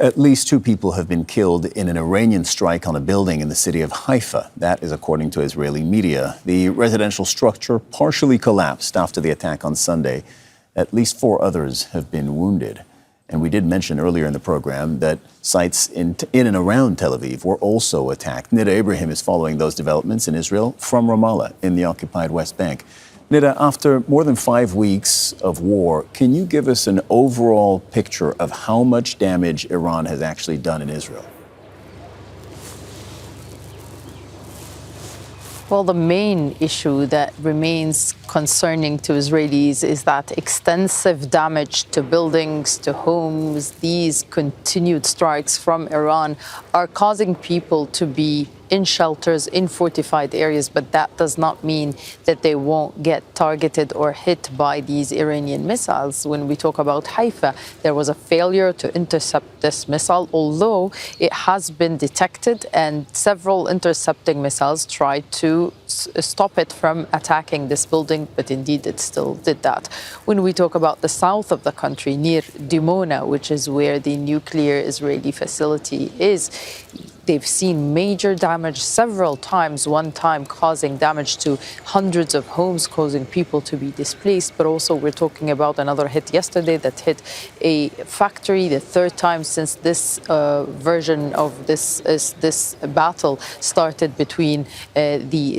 At least 2 people have been killed in an Iranian strike on a building in the city of Haifa. That is according to Israeli media. The residential structure partially collapsed after the attack on Sunday. At least 4 others have been wounded. And we did mention earlier in the program that sites in and around Tel Aviv were also attacked. Nida Ibrahim is following those developments in Israel from Ramallah in the occupied West Bank. Nida, after more than 5 weeks of war, can you give us an overall picture of how much damage Iran has actually done in Israel? Well, the main issue that remains concerning to Israelis is that extensive damage to buildings, to homes. These continued strikes from Iran are causing people to be in shelters, in fortified areas, but that does not mean that they won't get targeted or hit by these Iranian missiles. When we talk about Haifa, there was a failure to intercept this missile, although it has been detected and several intercepting missiles tried to stop it from attacking this building, but indeed it still did that. When we talk about the south of the country, near Dimona, which is where the nuclear Israeli facility is, they've seen major damage several times, one time causing damage to hundreds of homes, causing people to be displaced. But also we're talking about another hit yesterday that hit a factory, the 3rd time since this version of this battle started between the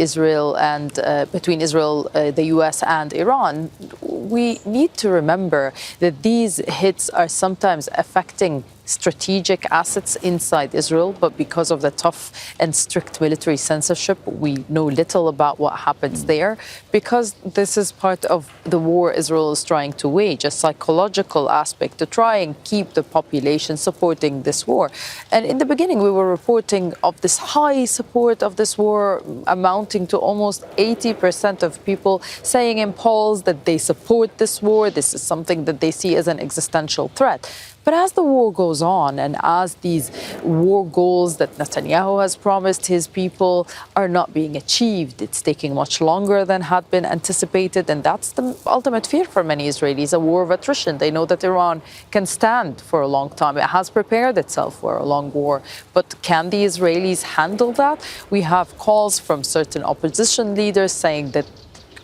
US and Iran. We need to remember that these hits are sometimes affecting strategic assets inside Israel, but because of the tough and strict military censorship, we know little about what happens there, because this is part of the war Israel is trying to wage, a psychological aspect to try and keep the population supporting this war. And in the beginning, we were reporting of this high support of this war, amounting to almost 80% of people saying in polls that they support this war. This is something that they see as an existential threat. But as the war goes on and as these war goals that Netanyahu has promised his people are not being achieved, it's taking much longer than had been anticipated. And that's the ultimate fear for many Israelis, a war of attrition. They know that Iran can stand for a long time. It has prepared itself for a long war. But can the Israelis handle that? We have calls from certain opposition leaders saying that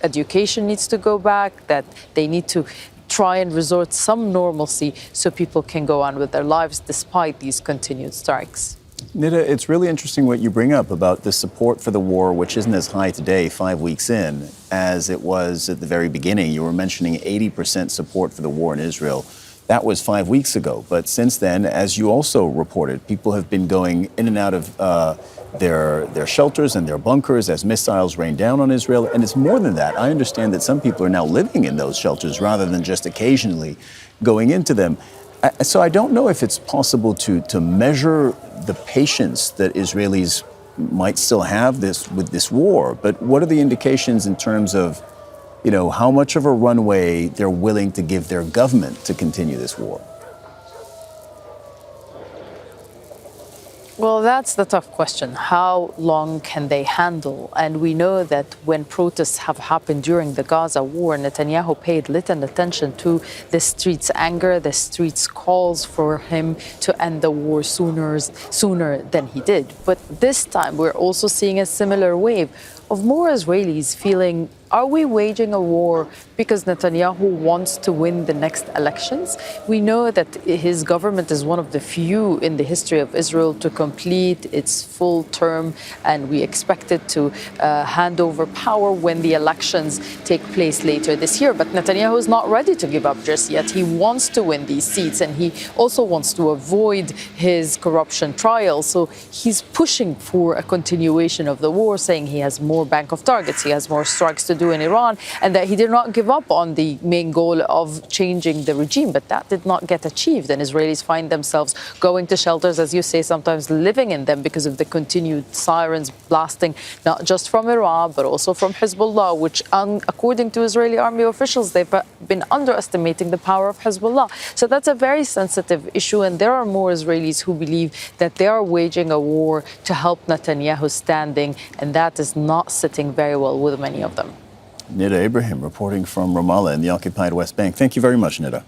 education needs to go back, that they need to try and resort some normalcy so people can go on with their lives despite these continued strikes. Nida, it's really interesting what you bring up about the support for the war, which isn't as high today, 5 weeks in, as it was at the very beginning. You were mentioning 80% support for the war in Israel. That was 5 weeks ago. But since then, as you also reported, people have been going in and out of their shelters and their bunkers as missiles rain down on Israel. And it's more than that. I understand that some people are now living in those shelters rather than just occasionally going into them. So I don't know if it's possible to measure the patience that Israelis might still have with this war. But what are the indications in terms of, how much of a runway they're willing to give their government to continue this war? Well, that's the tough question. How long can they handle? And we know that when protests have happened during the Gaza war, Netanyahu paid little attention to the streets' anger, the streets' calls for him to end the war sooner than he did. But this time, we're also seeing a similar wave of more Israelis feeling, are we waging a war because Netanyahu wants to win the next elections? We know that his government is one of the few in the history of Israel to complete its full term, and we expect it to hand over power when the elections take place later this year. But Netanyahu is not ready to give up just yet. He wants to win these seats, and he also wants to avoid his corruption trial. So he's pushing for a continuation of the war, saying he has more bank of targets, he has more strikes to do in Iran, and that he did not give up on the main goal of changing the regime. But that did not get achieved, and Israelis find themselves going to shelters, as you say, sometimes living in them because of the continued sirens blasting, not just from Iran, but also from Hezbollah, which, according to Israeli army officials, they've been underestimating the power of Hezbollah. So that's a very sensitive issue, and there are more Israelis who believe that they are waging a war to help Netanyahu's standing, and that is not sitting very well with many of them. Nida Ibrahim reporting from Ramallah in the occupied West Bank. Thank you very much, Nida.